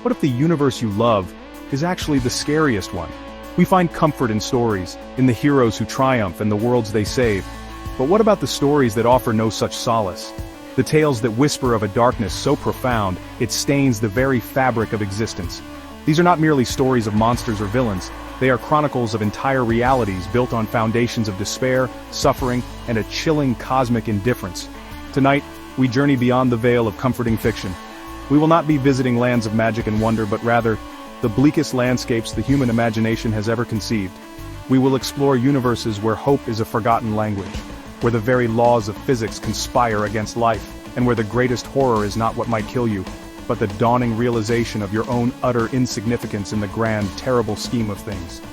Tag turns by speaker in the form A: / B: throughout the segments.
A: What if the universe you love is actually the scariest one? We find comfort in stories, in the heroes who triumph and the worlds they save. But what about the stories that offer no such solace? The tales that whisper of a darkness so profound, it stains the very fabric of existence. These are not merely stories of monsters or villains, they are chronicles of entire realities built on foundations of despair, suffering, and a chilling cosmic indifference. Tonight, we journey beyond the veil of comforting fiction. We will not be visiting lands of magic and wonder, but rather, the bleakest landscapes the human imagination has ever conceived. We will explore universes where hope is a forgotten language, where the very laws of physics conspire against life, and where the greatest horror is not what might kill you, but the dawning realization of your own utter insignificance in the grand, terrible scheme of things.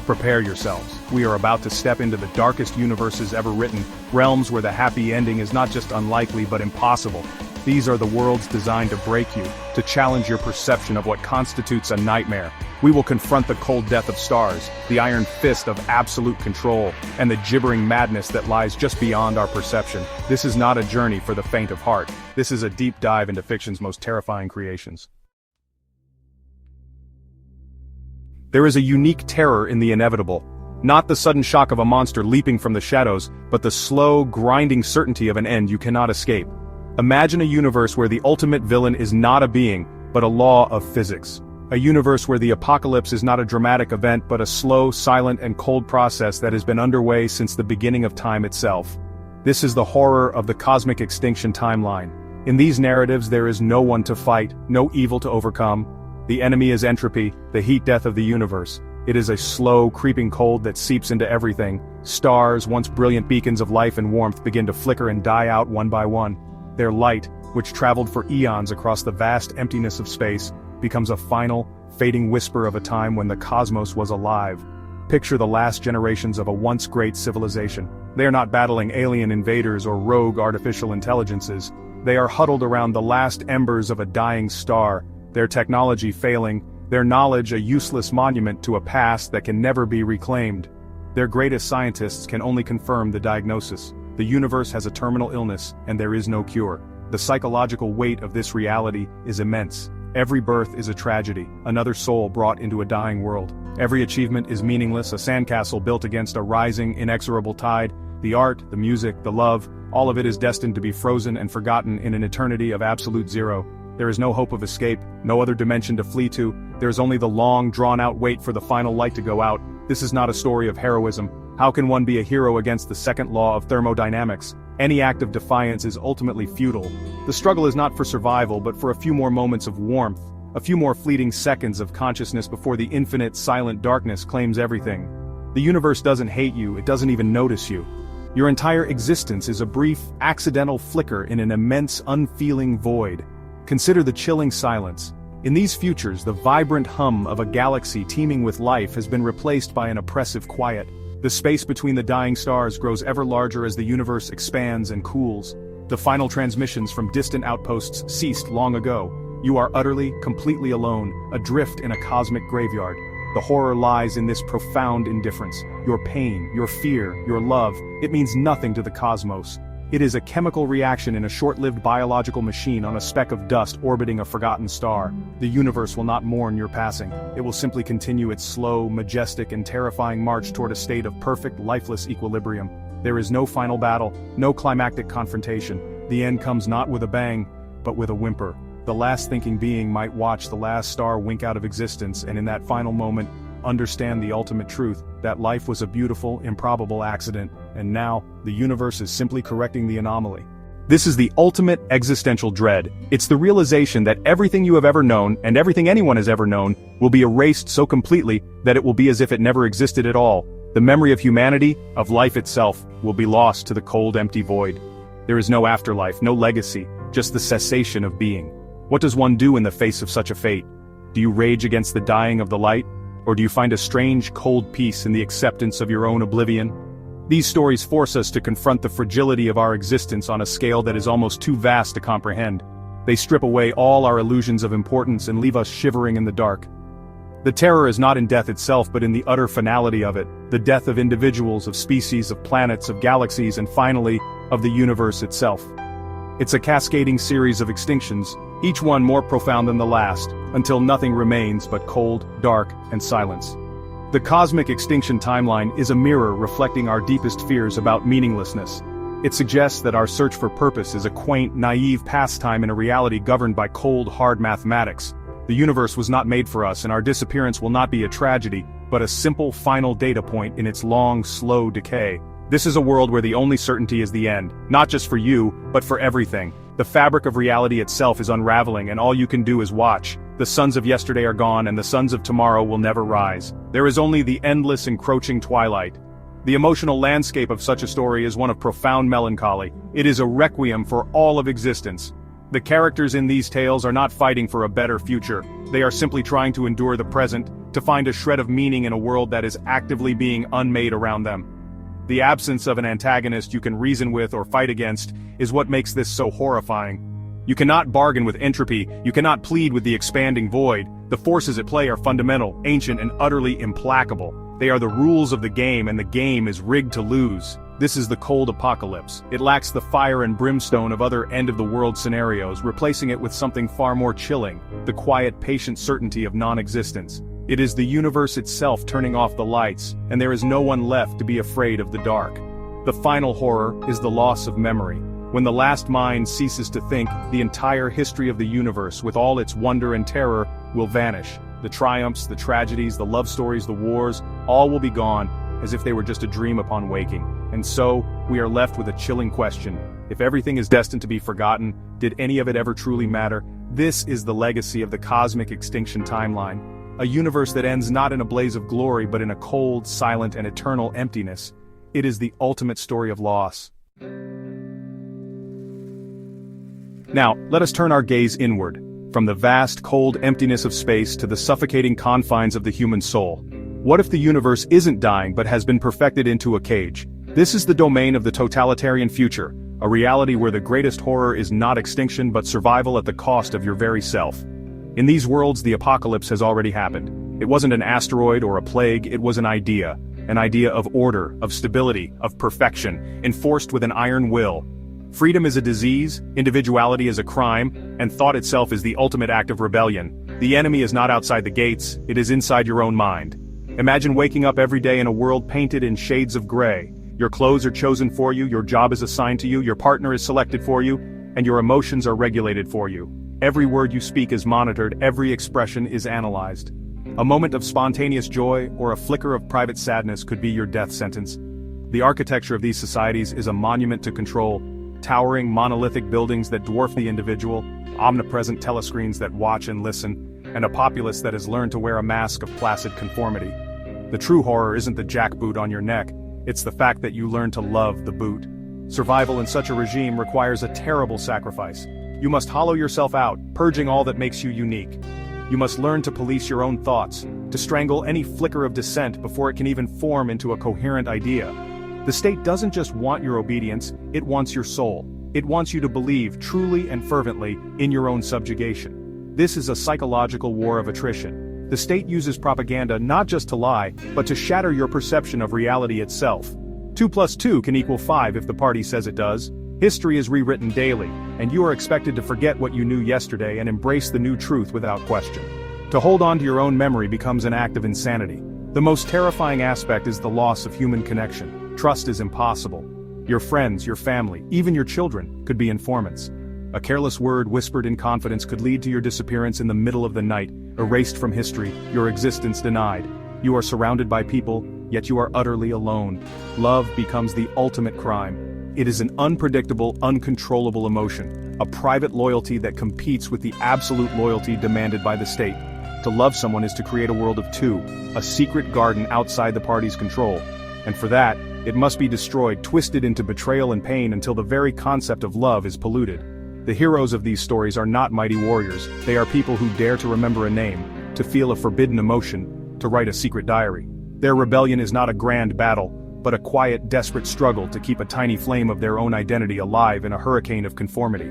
A: Prepare yourselves. We are about to step into the darkest universes ever written, realms where the happy ending is not just unlikely but impossible. These are the worlds designed to break you, to challenge your perception of what constitutes a nightmare. We will confront the cold death of stars, the iron fist of absolute control, and the gibbering madness that lies just beyond our perception. This is not a journey for the faint of heart. This is a deep dive into fiction's most terrifying creations. There is a unique terror in the inevitable. Not the sudden shock of a monster leaping from the shadows, but the slow, grinding certainty of an end you cannot escape. Imagine a universe where the ultimate villain is not a being, but a law of physics. A universe where the apocalypse is not a dramatic event but a slow, silent and cold process that has been underway since the beginning of time itself. This is the horror of the cosmic extinction timeline. In these narratives there is no one to fight, no evil to overcome. The enemy is entropy, the heat death of the universe. It is a slow, creeping cold that seeps into everything. Stars, once brilliant beacons of life and warmth, begin to flicker and die out one by one. Their light, which traveled for eons across the vast emptiness of space, becomes a final, fading whisper of a time when the cosmos was alive. Picture the last generations of a once great civilization. They are not battling alien invaders or rogue artificial intelligences. They are huddled around the last embers of a dying star, their technology failing, their knowledge a useless monument to a past that can never be reclaimed. Their greatest scientists can only confirm the diagnosis. The universe has a terminal illness, and there is no cure. The psychological weight of this reality is immense. Every birth is a tragedy, another soul brought into a dying world. Every achievement is meaningless, a sandcastle built against a rising, inexorable tide. The art, the music, the love, all of it is destined to be frozen and forgotten in an eternity of absolute zero. There is no hope of escape, no other dimension to flee to. There is only the long, drawn-out wait for the final light to go out. This is not a story of heroism. How can one be a hero against the second law of thermodynamics? Any act of defiance is ultimately futile. The struggle is not for survival but for a few more moments of warmth, a few more fleeting seconds of consciousness before the infinite silent darkness claims everything. The universe doesn't hate you, it doesn't even notice you. Your entire existence is a brief, accidental flicker in an immense, unfeeling void. Consider the chilling silence. In these futures, the vibrant hum of a galaxy teeming with life has been replaced by an oppressive quiet. The space between the dying stars grows ever larger as the universe expands and cools. The final transmissions from distant outposts ceased long ago. You are utterly, completely alone, adrift in a cosmic graveyard. The horror lies in this profound indifference. Your pain, your fear, your love, it means nothing to the cosmos. It is a chemical reaction in a short-lived biological machine on a speck of dust orbiting a forgotten star. The universe will not mourn your passing. It will simply continue its slow, majestic, and terrifying march toward a state of perfect, lifeless equilibrium. There is no final battle, no climactic confrontation. The end comes not with a bang, but with a whimper. The last thinking being might watch the last star wink out of existence, and in that final moment, understand the ultimate truth, that life was a beautiful, improbable accident, and now, the universe is simply correcting the anomaly. This is the ultimate existential dread. It's the realization that everything you have ever known, and everything anyone has ever known, will be erased so completely that it will be as if it never existed at all. The memory of humanity, of life itself, will be lost to the cold, empty void. There is no afterlife, no legacy, just the cessation of being. What does one do in the face of such a fate? Do you rage against the dying of the light? Or do you find a strange, cold peace in the acceptance of your own oblivion? These stories force us to confront the fragility of our existence on a scale that is almost too vast to comprehend. They strip away all our illusions of importance and leave us shivering in the dark. The terror is not in death itself but in the utter finality of it, the death of individuals, of species, of planets, of galaxies, and finally, of the universe itself. It's a cascading series of extinctions, each one more profound than the last, until nothing remains but cold, dark, and silence. The cosmic extinction timeline is a mirror reflecting our deepest fears about meaninglessness. It suggests that our search for purpose is a quaint, naive pastime in a reality governed by cold, hard mathematics. The universe was not made for us, and our disappearance will not be a tragedy, but a simple final data point in its long, slow decay. This is a world where the only certainty is the end, not just for you, but for everything. The fabric of reality itself is unraveling, and all you can do is watch. The suns of yesterday are gone, and the suns of tomorrow will never rise. There is only the endless, encroaching twilight. The emotional landscape of such a story is one of profound melancholy. It is a requiem for all of existence. The characters in these tales are not fighting for a better future. They are simply trying to endure the present, to find a shred of meaning in a world that is actively being unmade around them. The absence of an antagonist you can reason with or fight against is what makes this so horrifying. You cannot bargain with entropy, you cannot plead with the expanding void. The forces at play are fundamental, ancient, and utterly implacable. They are the rules of the game, and the game is rigged to lose. This is the cold apocalypse. It lacks the fire and brimstone of other end-of-the-world scenarios, replacing it with something far more chilling, the quiet, patient certainty of non-existence. It is the universe itself turning off the lights, and there is no one left to be afraid of the dark. The final horror is the loss of memory. When the last mind ceases to think, the entire history of the universe, with all its wonder and terror, will vanish. The triumphs, the tragedies, the love stories, the wars, all will be gone, as if they were just a dream upon waking. And so, we are left with a chilling question. If everything is destined to be forgotten, did any of it ever truly matter? This is the legacy of the cosmic extinction timeline. A universe that ends not in a blaze of glory but in a cold, silent, and eternal emptiness. It is the ultimate story of loss. Now, let us turn our gaze inward, from the vast, cold emptiness of space to the suffocating confines of the human soul. What if the universe isn't dying but has been perfected into a cage? This is the domain of the totalitarian future, a reality where the greatest horror is not extinction but survival at the cost of your very self. In these worlds, the apocalypse has already happened. It wasn't an asteroid or a plague, it was an idea of order, of stability, of perfection, enforced with an iron will. Freedom is a disease, individuality is a crime, and thought itself is the ultimate act of rebellion. The enemy is not outside the gates, it is inside your own mind. Imagine waking up every day in a world painted in shades of gray. Your clothes are chosen for you, your job is assigned to you, your partner is selected for you, and your emotions are regulated for you. Every word you speak is monitored, every expression is analyzed. A moment of spontaneous joy or a flicker of private sadness could be your death sentence. The architecture of these societies is a monument to control. Towering, monolithic buildings that dwarf the individual, omnipresent telescreens that watch and listen, and a populace that has learned to wear a mask of placid conformity. The true horror isn't the jackboot on your neck, it's the fact that you learn to love the boot. Survival in such a regime requires a terrible sacrifice. You must hollow yourself out, purging all that makes you unique. You must learn to police your own thoughts, to strangle any flicker of dissent before it can even form into a coherent idea. The state doesn't just want your obedience, it wants your soul. It wants you to believe truly and fervently in your own subjugation. This is a psychological war of attrition. The state uses propaganda not just to lie, but to shatter your perception of reality itself. 2 plus 2 can equal 5 if the party says it does. History is rewritten daily, and you are expected to forget what you knew yesterday and embrace the new truth without question. To hold on to your own memory becomes an act of insanity. The most terrifying aspect is the loss of human connection. Trust is impossible. Your friends, your family, even your children, could be informants. A careless word whispered in confidence could lead to your disappearance in the middle of the night, erased from history, your existence denied. You are surrounded by people, yet you are utterly alone. Love becomes the ultimate crime. It is an unpredictable, uncontrollable emotion, a private loyalty that competes with the absolute loyalty demanded by the state. To love someone is to create a world of two, a secret garden outside the party's control. And for that, it must be destroyed, twisted into betrayal and pain until the very concept of love is polluted. The heroes of these stories are not mighty warriors, they are people who dare to remember a name, to feel a forbidden emotion, to write a secret diary. Their rebellion is not a grand battle, but a quiet, desperate struggle to keep a tiny flame of their own identity alive in a hurricane of conformity.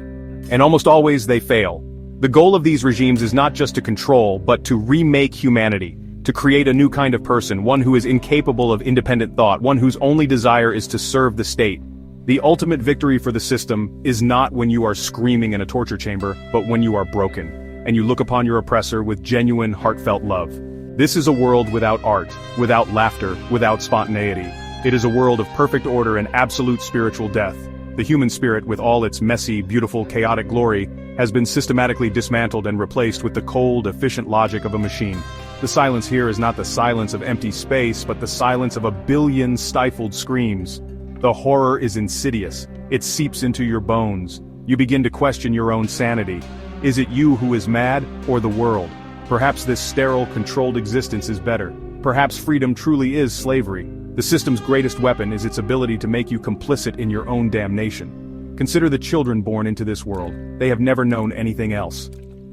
A: And almost always they fail. The goal of these regimes is not just to control, but to remake humanity. To create a new kind of person, one who is incapable of independent thought, one whose only desire is to serve the state. The ultimate victory for the system is not when you are screaming in a torture chamber, but when you are broken. and you look upon your oppressor with genuine, heartfelt love. This is a world without art, without laughter, without spontaneity. It is a world of perfect order and absolute spiritual death. The human spirit, with all its messy, beautiful, chaotic glory, has been systematically dismantled and replaced with the cold, efficient logic of a machine. The silence here is not the silence of empty space, but the silence of a billion stifled screams. The horror is insidious. It seeps into your bones. You begin to question your own sanity. Is it you who is mad, or the world? Perhaps this sterile, controlled existence is better. Perhaps freedom truly is slavery. The system's greatest weapon is its ability to make you complicit in your own damnation. Consider the children born into this world. They have never known anything else.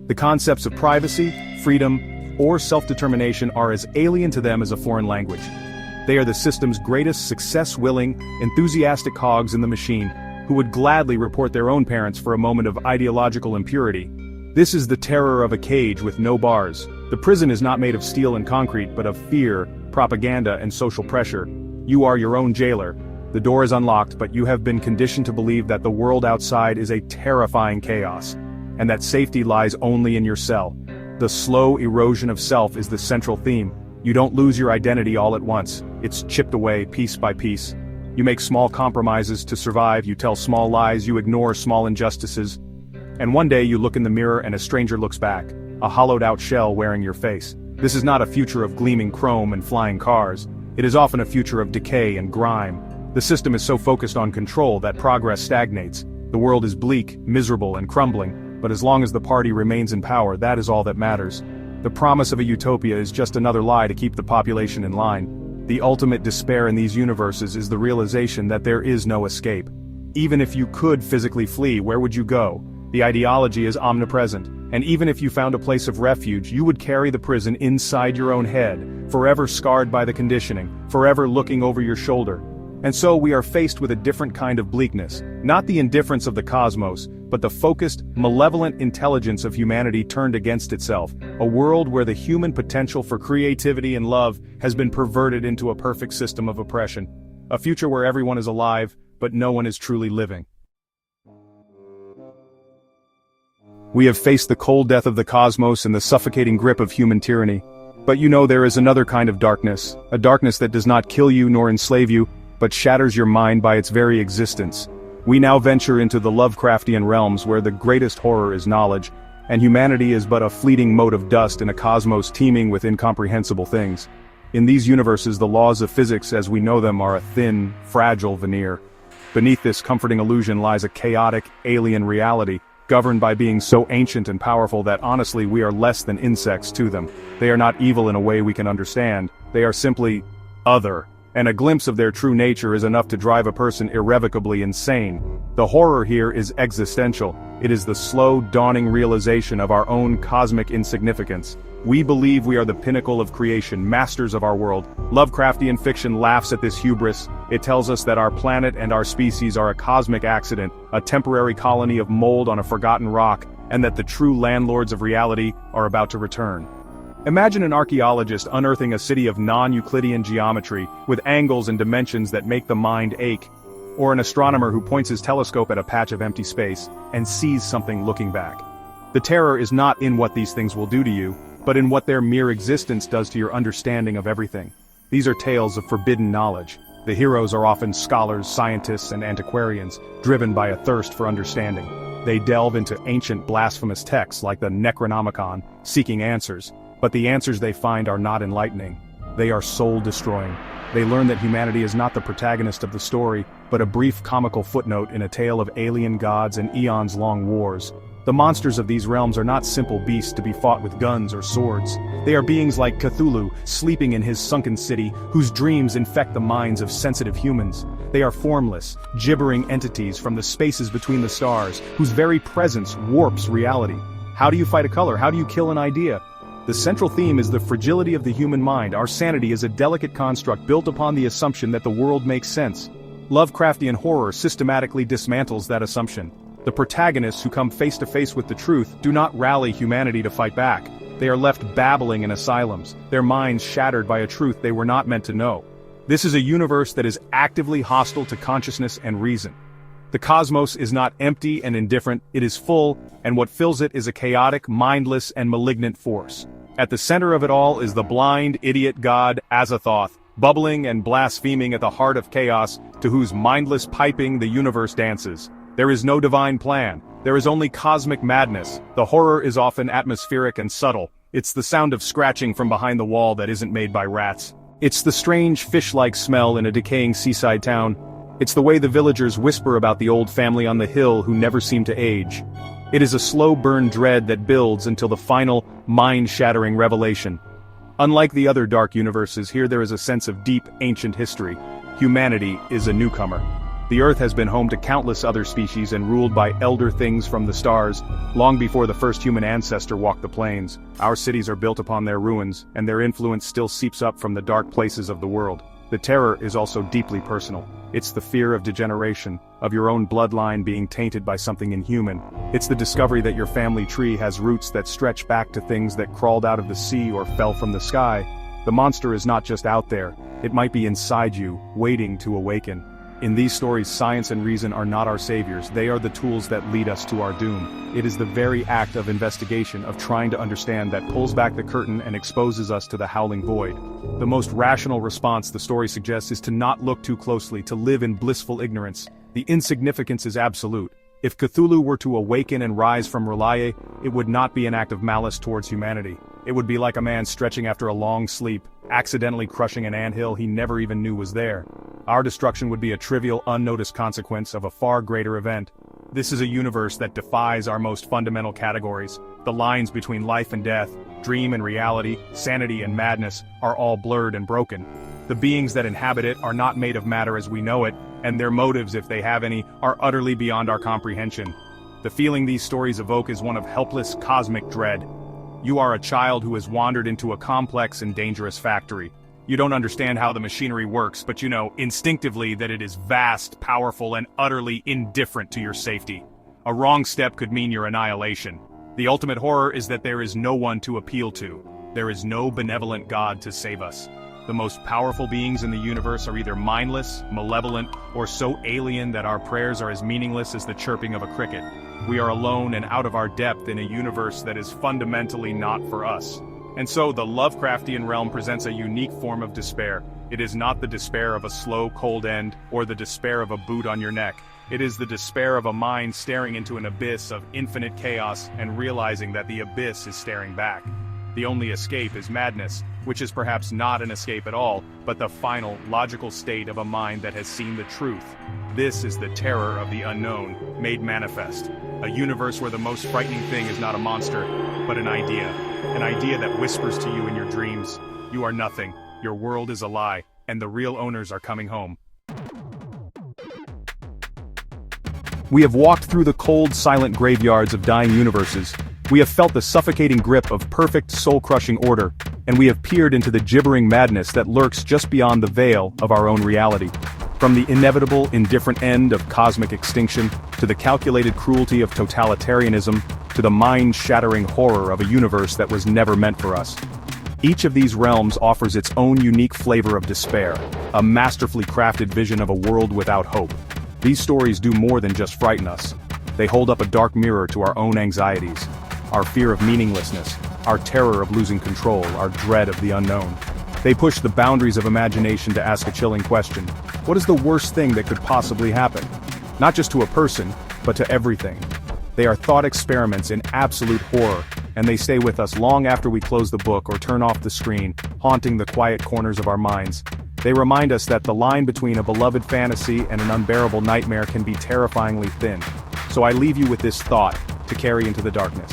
A: The concepts of privacy, freedom, or self-determination are as alien to them as a foreign language. They are the system's greatest success-willing, enthusiastic cogs in the machine, who would gladly report their own parents for a moment of ideological impurity. This is the terror of a cage with no bars. The prison is not made of steel and concrete, but of fear, propaganda, and social pressure. You are your own jailer. The door is unlocked, but you have been conditioned to believe that the world outside is a terrifying chaos, and that safety lies only in your cell. The slow erosion of self is the central theme. You don't lose your identity all at once. It's chipped away piece by piece. You make small compromises to survive, you tell small lies, you ignore small injustices. And one day you look in the mirror and a stranger looks back, a hollowed-out shell wearing your face. This is not a future of gleaming chrome and flying cars. It is often a future of decay and grime. The system is so focused on control that progress stagnates. The world is bleak, miserable, and crumbling, but as long as the party remains in power, that is all that matters. The promise of a utopia is just another lie to keep the population in line. The ultimate despair in these universes is the realization that there is no escape. Even if you could physically flee, where would you go? The ideology is omnipresent, and even if you found a place of refuge, you would carry the prison inside your own head, forever scarred by the conditioning, forever looking over your shoulder. And so we are faced with a different kind of bleakness, not the indifference of the cosmos, but the focused, malevolent intelligence of humanity turned against itself, a world where the human potential for creativity and love has been perverted into a perfect system of oppression, a future where everyone is alive, but no one is truly living. We have faced the cold death of the cosmos and the suffocating grip of human tyranny. But you know there is another kind of darkness, a darkness that does not kill you nor enslave you, but shatters your mind by its very existence. We now venture into the Lovecraftian realms where the greatest horror is knowledge, and humanity is but a fleeting mote of dust in a cosmos teeming with incomprehensible things. In these universes, the laws of physics as we know them are a thin, fragile veneer. Beneath this comforting illusion lies a chaotic, alien reality, governed by beings so ancient and powerful that honestly we are less than insects to them. They are not evil in a way we can understand, they are simply other, and a glimpse of their true nature is enough to drive a person irrevocably insane. The horror here is existential. It is the slow, dawning realization of our own cosmic insignificance. We believe we are the pinnacle of creation, masters of our world. Lovecraftian fiction laughs at this hubris. It tells us that our planet and our species are a cosmic accident, a temporary colony of mold on a forgotten rock, and that the true landlords of reality are about to return. Imagine an archaeologist unearthing a city of non-Euclidean geometry, with angles and dimensions that make the mind ache. Or an astronomer who points his telescope at a patch of empty space, and sees something looking back. The terror is not in what these things will do to you, but in what their mere existence does to your understanding of everything. These are tales of forbidden knowledge. The heroes are often scholars, scientists, and antiquarians, driven by a thirst for understanding. They delve into ancient blasphemous texts like the Necronomicon, seeking answers. But the answers they find are not enlightening. They are soul-destroying. They learn that humanity is not the protagonist of the story, but a brief comical footnote in a tale of alien gods and eons-long wars. The monsters of these realms are not simple beasts to be fought with guns or swords. They are beings like Cthulhu, sleeping in his sunken city, whose dreams infect the minds of sensitive humans. They are formless, gibbering entities from the spaces between the stars, whose very presence warps reality. How do you fight a color? How do you kill an idea? The central theme is the fragility of the human mind. Our sanity is a delicate construct built upon the assumption that the world makes sense. Lovecraftian horror systematically dismantles that assumption. The protagonists who come face to face with the truth do not rally humanity to fight back. They are left babbling in asylums, their minds shattered by a truth they were not meant to know. This is a universe that is actively hostile to consciousness and reason. The cosmos is not empty and indifferent, it is full, and what fills it is a chaotic, mindless, and malignant force. At the center of it all is the blind, idiot god, Azathoth, bubbling and blaspheming at the heart of chaos, to whose mindless piping the universe dances. There is no divine plan. There is only cosmic madness. The horror is often atmospheric and subtle. It's the sound of scratching from behind the wall that isn't made by rats. It's the strange fish-like smell in a decaying seaside town. It's the way the villagers whisper about the old family on the hill who never seem to age. It is a slow-burn dread that builds until the final, mind-shattering revelation. Unlike the other dark universes, here there is a sense of deep, ancient history. Humanity is a newcomer. The Earth has been home to countless other species and ruled by elder things from the stars, long before the first human ancestor walked the plains. Our cities are built upon their ruins, and their influence still seeps up from the dark places of the world. The terror is also deeply personal. It's the fear of degeneration, of your own bloodline being tainted by something inhuman. It's the discovery that your family tree has roots that stretch back to things that crawled out of the sea or fell from the sky. The monster is not just out there, it might be inside you, waiting to awaken. In these stories, science and reason are not our saviors, they are the tools that lead us to our doom. It is the very act of investigation, of trying to understand, that pulls back the curtain and exposes us to the howling void. The most rational response the story suggests is to not look too closely, to live in blissful ignorance. The insignificance is absolute. If Cthulhu were to awaken and rise from R'lyeh, it would not be an act of malice towards humanity. It would be like a man stretching after a long sleep, accidentally crushing an anthill he never even knew was there. Our destruction would be a trivial, unnoticed consequence of a far greater event. This is a universe that defies our most fundamental categories. The lines between life and death, dream and reality, sanity and madness, are all blurred and broken. The beings that inhabit it are not made of matter as we know it, and their motives, if they have any, are utterly beyond our comprehension. The feeling these stories evoke is one of helpless, cosmic dread. You are a child who has wandered into a complex and dangerous factory. You don't understand how the machinery works, but you know instinctively that it is vast, powerful, and utterly indifferent to your safety. A wrong step could mean your annihilation. The ultimate horror is that there is no one to appeal to. There is no benevolent God to save us. The most powerful beings in the universe are either mindless, malevolent, or so alien that our prayers are as meaningless as the chirping of a cricket. We are alone and out of our depth in a universe that is fundamentally not for us. And so the Lovecraftian realm presents a unique form of despair. It is not the despair of a slow, cold end, or the despair of a boot on your neck. It is the despair of a mind staring into an abyss of infinite chaos and realizing that the abyss is staring back. The only escape is madness, which is perhaps not an escape at all, but the final, logical state of a mind that has seen the truth. This is the terror of the unknown, made manifest. A universe where the most frightening thing is not a monster, but an idea. An idea that whispers to you in your dreams, you are nothing, your world is a lie, and the real owners are coming home. We have walked through the cold, silent graveyards of dying universes. We have felt the suffocating grip of perfect, soul-crushing order, and we have peered into the gibbering madness that lurks just beyond the veil of our own reality. From the inevitable, indifferent end of cosmic extinction, to the calculated cruelty of totalitarianism, to the mind-shattering horror of a universe that was never meant for us. Each of these realms offers its own unique flavor of despair, a masterfully crafted vision of a world without hope. These stories do more than just frighten us. They hold up a dark mirror to our own anxieties, our fear of meaninglessness, our terror of losing control, our dread of the unknown. They push the boundaries of imagination to ask a chilling question. What is the worst thing that could possibly happen? Not just to a person, but to everything. They are thought experiments in absolute horror, and they stay with us long after we close the book or turn off the screen, haunting the quiet corners of our minds. They remind us that the line between a beloved fantasy and an unbearable nightmare can be terrifyingly thin. So I leave you with this thought to carry into the darkness.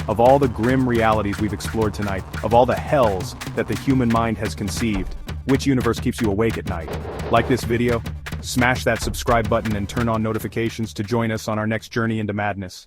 A: Of all the grim realities we've explored tonight, of all the hells that the human mind has conceived, which universe keeps you awake at night? Like this video? Smash that subscribe button and turn on notifications to join us on our next journey into madness.